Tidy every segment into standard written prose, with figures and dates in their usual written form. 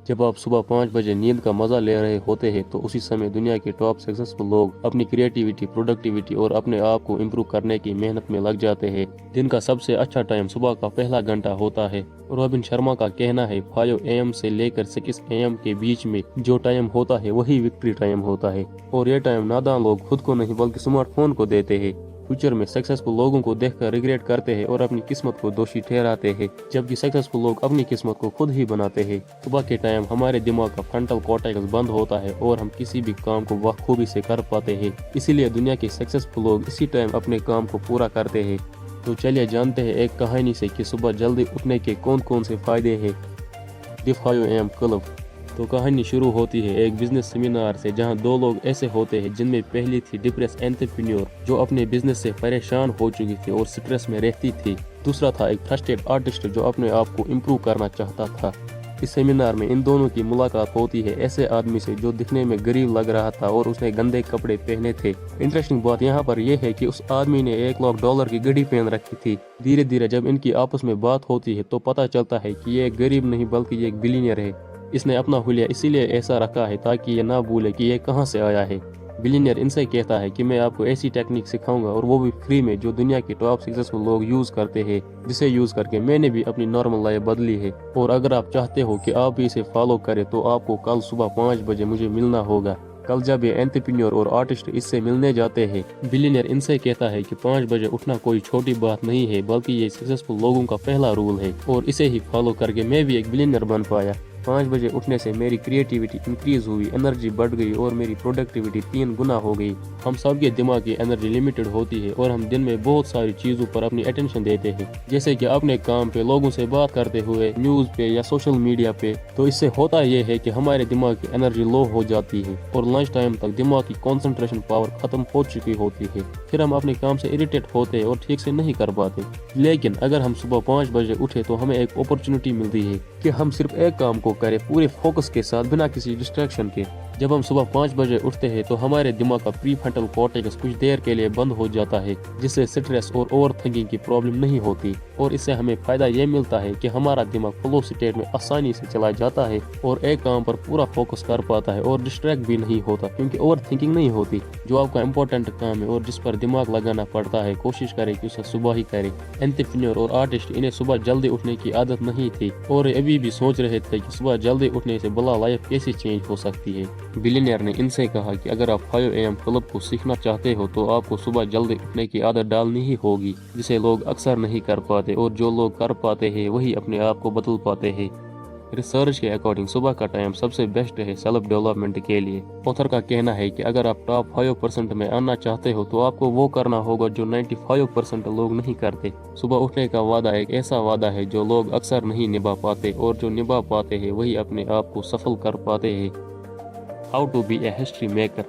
जब आप सुबह 5 बजे नींद का मजा ले रहे होते हैं तो उसी समय दुनिया के टॉप सक्सेसफुल लोग अपनी क्रिएटिविटी, प्रोडक्टिविटी और अपने आप को इम्प्रूव करने की मेहनत में लग जाते हैं। दिन का सबसे अच्छा टाइम सुबह का पहला घंटा होता है। रॉबिन शर्मा का कहना है 5 AM से लेकर 6 AM के बीच में जो टाइम होता है वही विक्ट्री टाइम होता है। और ये टाइम नादान लोग खुद को नहीं बल्कि स्मार्टफोन को देते हैं। फ्यूचर में सक्सेसफुल लोगों को देखकर रिग्रेट करते हैं और अपनी किस्मत को दोषी ठहराते हैं, जबकि सक्सेसफुल लोग अपनी किस्मत को खुद ही बनाते हैं। सुबह के टाइम हमारे दिमाग का फ्रंटल कॉर्टेक्स बंद होता है और हम किसी भी काम को बखूबी से कर पाते हैं। इसीलिए दुनिया के सक्सेसफुल लोग इसी टाइम अपने काम को पूरा करते हैं। तो चलिए जानते हैं एक कहानी से कि सुबह जल्दी उठने के कौन कौन से फायदे हैं। The 5 AM club. तो कहानी शुरू होती है एक बिजनेस सेमिनार से, जहां दो लोग ऐसे होते हैं जिनमें पहली थी डिप्रेस एंटरप्रेन्योर जो अपने बिजनेस से परेशान हो चुकी थी और स्ट्रेस में रहती थी। दूसरा था एक फ्रस्ट्रेटेड आर्टिस्ट जो अपने आप को इम्प्रूव करना चाहता था। इस सेमिनार में इन दोनों की मुलाकात होती है ऐसे आदमी से जो दिखने में गरीब लग रहा था और उसने गंदे कपड़े पहने थे। इंटरेस्टिंग बात यहाँ पर यह है कि उस आदमी ने $1 लाख की घड़ी पहन रखी थी। धीरे धीरे जब इनकी आपस में बात होती है तो पता चलता है कि ये एक गरीब नहीं बल्कि ये एक बिलियनियर है। इसने अपना हुलिया इसीलिए ऐसा रखा है ताकि ये ना भूले कि ये कहाँ से आया है। बिलियनियर इनसे कहता है कि मैं आपको ऐसी टेक्निक सिखाऊंगा और वो भी फ्री में जो दुनिया के टॉप सक्सेसफुल लोग यूज करते हैं, जिसे यूज करके मैंने भी अपनी नॉर्मल लाइफ बदली है। और अगर आप चाहते हो कि आप भी इसे फॉलो करें तो आपको कल सुबह 5 बजे मुझे मिलना होगा। कल जब ये एंटरप्रेन्योर और आर्टिस्ट इससे मिलने जाते हैं, बिलियनियर इनसे कहता है कि 5 बजे उठना कोई छोटी बात नहीं है बल्कि ये सक्सेसफुल लोगों का पहला रूल है और इसे ही फॉलो करके मैं भी एक बिलियनियर बन पाया। 5 बजे उठने से मेरी क्रिएटिविटी इंक्रीज हुई, एनर्जी बढ़ गई और मेरी प्रोडक्टिविटी 3 गुना हो गई। हम सबके दिमाग की एनर्जी लिमिटेड होती है और हम दिन में बहुत सारी चीजों पर अपनी अटेंशन देते हैं, जैसे कि अपने काम पे, लोगों से बात करते हुए, न्यूज पे या सोशल मीडिया पे। तो इससे होता यह है कि हमारे दिमाग की एनर्जी लो हो जाती है और लंच टाइम तक दिमाग की कंसंट्रेशन पावर खत्म हो चुकी होती है। फिर हम अपने काम से इरिटेट होते हैं और ठीक से नहीं कर पाते। लेकिन अगर हम सुबह 5 बजे उठे तो हमें एक अपॉर्चुनिटी मिलती है कि हम सिर्फ एक काम को करें पूरे फोकस के साथ, बिना किसी डिस्ट्रैक्शन के। जब हम सुबह 5 बजे उठते हैं तो हमारे दिमाग का प्री फ्रंटल कॉर्टेक्स कुछ देर के लिए बंद हो जाता है, जिससे स्ट्रेस और ओवर थिंकिंग की प्रॉब्लम नहीं होती। और इससे हमें फायदा ये मिलता है कि हमारा दिमाग फ्लो स्टेट में आसानी से चला जाता है और एक काम पर पूरा फोकस कर पाता है और डिस्ट्रैक्ट भी नहीं होता, क्योंकि ओवर थिंकिंग नहीं होती। जो आपका इम्पोर्टेंट काम है और जिस पर दिमाग लगाना पड़ता है, कोशिश करें कि उसे सुबह ही करें। एंटरप्रेन्योर और आर्टिस्ट इन्हें सुबह जल्दी उठने की आदत नहीं थी और अभी भी सोच रहे थे कि सुबह जल्दी उठने से भला लाइफ कैसे चेंज हो सकती है। बिलियनियर ने इनसे कहा कि अगर आप 5 AM क्लब को सीखना चाहते हो तो आपको सुबह जल्दी उठने की आदत डालनी ही होगी, जिसे लोग अक्सर नहीं कर पाते और जो लोग कर पाते हैं वही अपने आप को बदल पाते हैं। रिसर्च के अकॉर्डिंग सुबह का टाइम सबसे बेस्ट है सेल्फ डेवलपमेंट के लिए। ऑथर का कहना है कि अगर आप टॉप 5% में आना चाहते हो तो आपको वो करना होगा जो 95% लोग नहीं करते। सुबह उठने का वादा एक ऐसा वादा है जो लोग अक्सर नहीं निभा पाते और जो निभा पाते हैं वही अपने आप को सफल कर पाते हैं। How to be a history maker.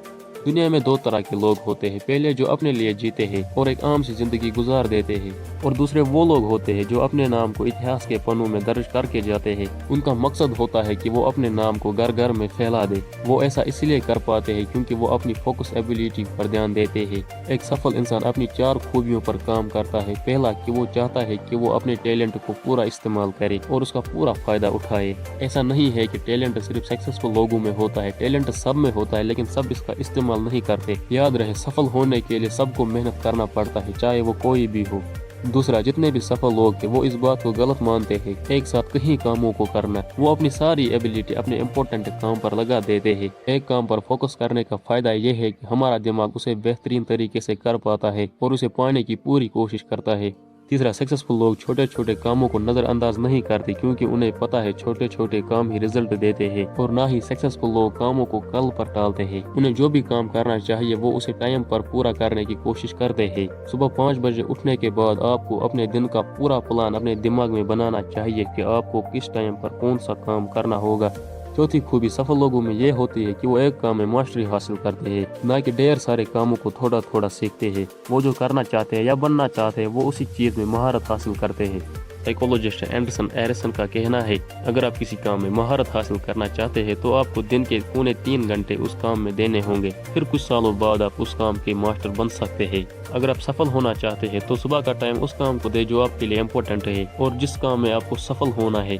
दुनिया में 2 तरह के लोग होते हैं, पहले जो अपने लिए जीते हैं और एक आम सी जिंदगी गुजार देते हैं, और दूसरे वो लोग होते हैं जो अपने नाम को इतिहास के पन्नों में दर्ज करके जाते हैं। उनका मकसद होता है कि वो अपने नाम को घर घर में फैला दे। वो ऐसा इसलिए कर पाते हैं क्योंकि वो अपनी फोकस एबिलिटी पर ध्यान देते हैं। एक सफल इंसान अपनी 4 खूबियों पर काम करता है। पहला कि वो चाहता है कि वो अपने टैलेंट को पूरा इस्तेमाल करे और उसका पूरा फायदा उठाए। ऐसा नहीं है कि टैलेंट सिर्फ सक्सेसफुल लोगों में होता है, टैलेंट सब में होता है, लेकिन सब इसका इस्तेमाल नहीं करते। याद रहे, सफल होने के लिए सबको मेहनत करना पड़ता है, चाहे वो कोई भी हो। दूसरा, जितने भी सफल लोग थे वो इस बात को गलत मानते हैं एक साथ कहीं कामों को करना। वो अपनी सारी एबिलिटी अपने इम्पोर्टेंट काम पर लगा देते हैं। एक काम पर फोकस करने का फायदा यह है कि हमारा दिमाग उसे बेहतरीन तरीके से कर पाता है और उसे पाने की पूरी कोशिश करता है। तीसरा, सक्सेसफुल लोग छोटे छोटे कामों को नजरअंदाज नहीं करते क्योंकि उन्हें पता है छोटे छोटे काम ही रिजल्ट देते हैं, और ना ही सक्सेसफुल लोग कामों को कल पर टालते हैं। उन्हें जो भी काम करना चाहिए वो उसे टाइम पर पूरा करने की कोशिश करते हैं। सुबह 5 बजे उठने के बाद आपको अपने दिन का पूरा प्लान अपने दिमाग में बनाना चाहिए कि आपको किस टाइम पर कौन सा काम करना होगा। चौथी खूबी सफल लोगों में ये होती है कि वो एक काम में मास्टरी हासिल करते हैं, ना कि ढेर सारे कामों को थोड़ा थोड़ा सीखते हैं। वो जो करना चाहते हैं या बनना चाहते हैं वो उसी चीज में महारत हासिल करते हैं। साइकोलॉजिस्ट एंडरसन एरिसन का कहना है, अगर आप किसी काम में महारत हासिल करना चाहते हैं तो आपको दिन के पौने 3 घंटे उस काम में देने होंगे। फिर कुछ सालों बाद आप उस काम के मास्टर बन सकते हैं। अगर आप सफल होना चाहते हैं तो सुबह का टाइम उस काम को दे जो आपके लिए इम्पोर्टेंट है और जिस काम में आपको सफल होना है।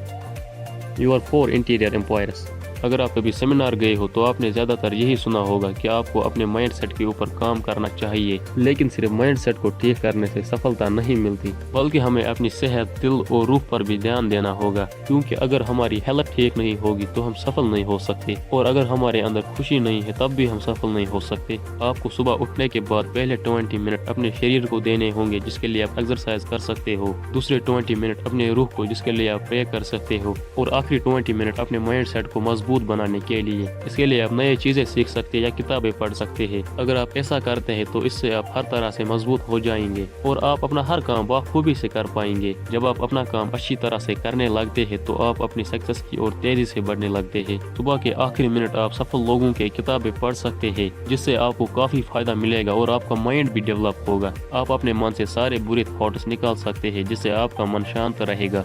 Your 4 interior empires. अगर आप कभी सेमिनार गए हो तो आपने ज़्यादातर यही सुना होगा कि आपको अपने माइंड सेट के ऊपर काम करना चाहिए, लेकिन सिर्फ माइंड सेट को ठीक करने से सफलता नहीं मिलती, बल्कि हमें अपनी सेहत, दिल और रूह पर भी ध्यान देना होगा, क्योंकि अगर हमारी हेल्थ ठीक नहीं होगी तो हम सफल नहीं हो सकते, और अगर हमारे अंदर खुशी नहीं है तब भी हम सफल नहीं हो सकते। आपको सुबह उठने के बाद पहले 20 मिनट अपने शरीर को देने होंगे, जिसके लिए आप एक्सरसाइज कर सकते हो, दूसरे 20 मिनट अपने रूह को, जिसके लिए आप प्रे कर सकते हो, और आखिरी 20 मिनट अपने माइंड सेट को मजबूत बनाने के लिए। इसके लिए आप नई चीजें सीख सकते हैं या किताबें पढ़ सकते हैं। अगर आप ऐसा करते हैं तो इससे आप हर तरह से मजबूत हो जाएंगे और आप अपना हर काम बखूबी से कर पाएंगे। जब आप अपना काम अच्छी तरह से करने लगते हैं तो आप अपनी सक्सेस की ओर तेजी से बढ़ने लगते हैं। सुबह के आखिरी मिनट आप सफल लोगों के किताबें पढ़ सकते हैं, जिससे आपको काफी फायदा मिलेगा और आपका माइंड भी डेवलप होगा। आप अपने मन से सारे बुरे थॉट्स निकाल सकते हैं, जिससे आपका मन शांत रहेगा।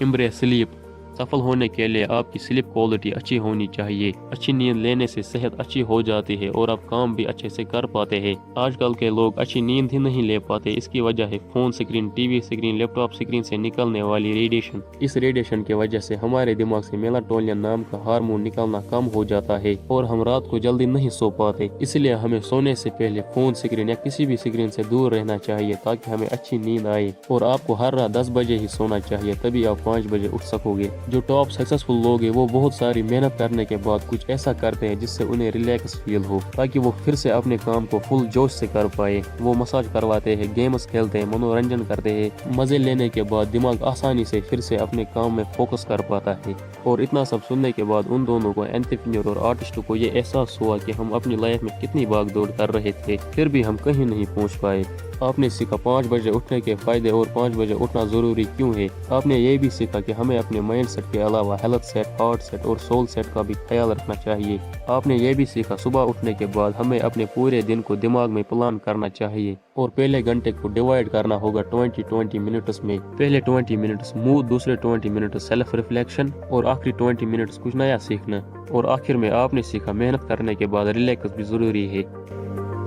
Embrace sleep. सफल होने के लिए आपकी स्लीप क्वालिटी अच्छी होनी चाहिए। अच्छी नींद लेने से सेहत अच्छी हो जाती है और आप काम भी अच्छे से कर पाते हैं। आजकल के लोग अच्छी नींद ही नहीं ले पाते। इसकी वजह है phone screen, TV screen, laptop screen से निकलने वाली रेडिएशन। इस रेडिएशन की वजह से हमारे दिमाग से मेलाटोनिन नाम का हार्मोन निकलना कम हो जाता है और हम रात को जल्दी नहीं सो पाते। इसलिए हमें सोने से पहले फोन स्क्रीन या किसी भी स्क्रीन से दूर रहना चाहिए, ताकि हमें अच्छी नींद आए। और आपको हर रात 10 बजे ही सोना चाहिए, तभी आप 5 बजे उठ सकोगे। जो टॉप सक्सेसफुल लोग हैं वो बहुत सारी मेहनत करने के बाद कुछ ऐसा करते हैं जिससे उन्हें रिलैक्स फील हो, ताकि वो फिर से अपने काम को फुल जोश से कर पाए। वो मसाज करवाते हैं, गेम्स खेलते हैं, मनोरंजन करते हैं। मजे लेने के बाद दिमाग आसानी से फिर से अपने काम में फोकस कर पाता है। और इतना सब सुनने के बाद उन दोनों को, एंटरप्रेन्योर और आर्टिस्ट को, ये एहसास हुआ कि हम अपनी लाइफ में कितनी भाग दौड़ कर रहे थे, फिर भी हम कहीं नहीं पहुंच पाए। आपने सीखा 5 बजे उठने के फायदे और 5 बजे उठना जरूरी क्यों है। आपने ये भी सीखा कि हमें अपने माइंड सेट के अलावा हेल्थ सेट, हार्ट सेट और सोल सेट का भी ख्याल रखना चाहिए। आपने ये भी सीखा सुबह उठने के बाद हमें अपने पूरे दिन को दिमाग में प्लान करना चाहिए और पहले घंटे को डिवाइड करना होगा 20 मिनट्स में। पहले 20 मिनट्स मूड, दूसरे 20 मिनट्स सेल्फ रिफ्लेक्शन और आखिरी 20 मिनट्स कुछ नया सीखना। और आखिर में आपने सीखा मेहनत करने के बाद रिलैक्स भी जरूरी है।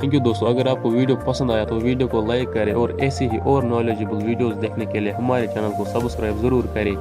थैंक यू दोस्तों, अगर आपको वीडियो पसंद आया तो वीडियो को लाइक करें और ऐसी ही और नॉलेजेबल वीडियोस देखने के लिए हमारे चैनल को सब्सक्राइब जरूर करें।